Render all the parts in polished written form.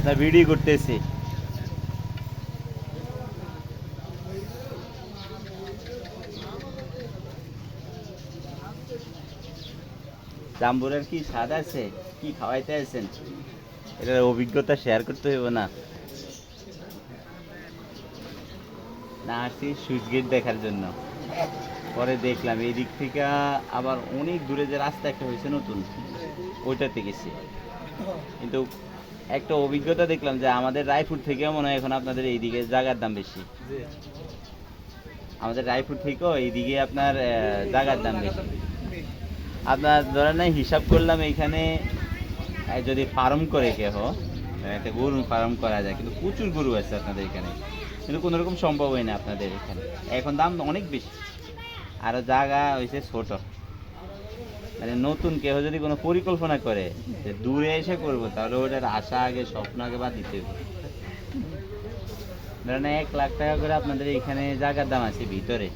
আপনার ভিডিও করতেছি। জাম্বুরের কি স্বাদ আছে? কি খাওয়াইতে আছেন? এটার অভিজ্ঞতা শেয়ার করতে হইব না? না, আসছি সুইচ গেট দেখার জন্য। পরে দেখলাম এই দিক থেকে আবার অনেক দূরে যে রাস্তা একটা হয়েছে নতুন, ওইটাতে গেছি। কিন্তু একটা অভিজ্ঞতা দেখলাম যে আমাদের রায়পুর থেকেও মনে হয় এখন আপনাদের এইদিকে জায়গার দাম বেশি। আমাদের রায়পুর থেকেও এইদিকে আপনার জায়গার দাম বেশি। আপনার ধরেন না, হিসাব করলাম এইখানে যদি ফার্ম করে কেহ, একটা গরু ফার্ম করা যায়, কিন্তু প্রচুর গরু আছে আপনাদের এখানে, কিন্তু কোনো রকম সম্ভব হয় না আপনাদের এখানে। এখন দাম অনেক বেশি, আরও জায়গা হয়েছে ছোট। মানে নতুন কেউ যদি কোনো পরিকল্পনা করে যে দূরে এসে করবো, তাহলে ওটার আশা আগে, স্বপ্ন আগে বাদ দিতে হবে। ধরেন 1,00,000 টাকা করে আপনাদের এখানে জায়গার দাম আছে ভিতরে।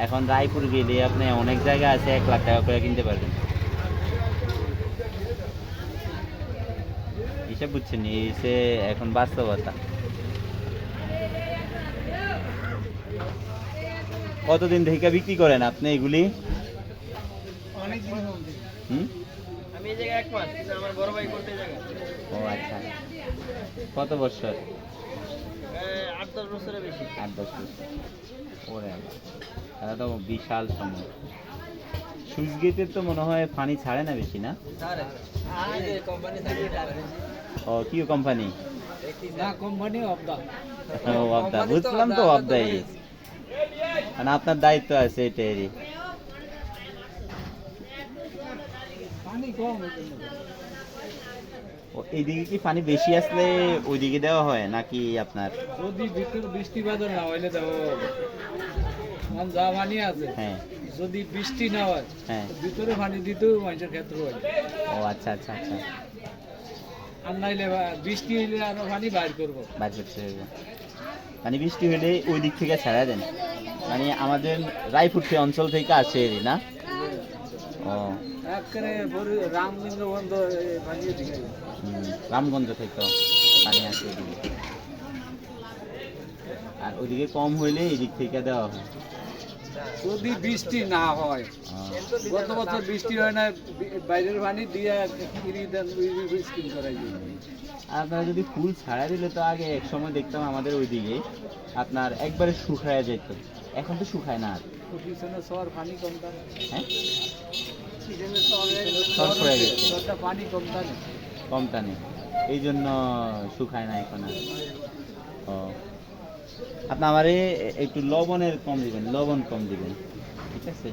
এখন রায়পুর গেলে আপনি অনেক জায়গা আছে 1,00,000 টাকা করে কিনতে পারবেন। হিসাব বুঝছেন, এই সে এখন বাস্তবতা। কতদিন থেকে বিক্রি করেন আপনি এগুলি? হুম, আমি এই জায়গায় 1 মাস, কিন্তু আমার বড় ভাই করতে জায়গা ও আচ্ছা। কত বছর? 8-10 বছরের বেশি। 8-10 বছর। ওরে আল্লাহ, তাহলে তো বিশাল সময়। সুইচ গেটের তো মনে হয় পানি ছাড়ে না বেশি, না? স্যার এই যে কোম্পানি থেকে টাকা ও, কি কোম্পানি? না, কোম্পানি অফ দা। ও, অবদা, বুঝলাম তো, অবদাই। মানে আপনার দায়িত্ব আছে এটারই। পানি কম। ও, এইদিকে কি পানি বেশি আসলে ওইদিকে দেওয়া হয় নাকি আপনার? যদি ভিতরে বৃষ্টি বাদল না হইলে দেখো যা পানি আছে, হ্যাঁ যদি বৃষ্টি না হয় হ্যাঁ। ভিতরে পানি দিতেও মানুষের ক্ষেত্রে হয়। ও আচ্ছা আচ্ছা আচ্ছা। আর নাইলে বৃষ্টি হইলে আরো পানি বাইর করবো। বাদ করতে হবে। মানে বৃষ্টি হলে ওই দিক থেকে ছাড়া দেন, মানে আমাদের রায়পুর অঞ্চল থেকে আসে এরই, না? ও, একেবারে রামলিঙ্গ বন্ধ পানি দিকে। রামগঞ্জ থেকে পানি আসে এদিকে, আর ওইদিকে কম হইলে এদিক থেকে দেওয়া হয়। যদি বৃষ্টি না হয়, গত বছর বৃষ্টি হয় না, বাইরের পানি দিয়ে স্কিম করাই যায়। আপনারা যদি ফুল ছাড়া দিলে তো আগে এক সময় দেখতাম আমাদের ওইদিকে আপনার একবারে শুকায় যেত, এখন তো শুকায় না আর। পিছনে সর পানি কম টানে। হ্যাঁ, সর সর পড়ে গেছে। সরটা পানি কম টানে। কম টানে, এই জন্য শুকায় না এখন আর। ও, আপনি আমারে একটু লবণের কম দিবেন, লবণ কম দিবেন, ঠিক আছে?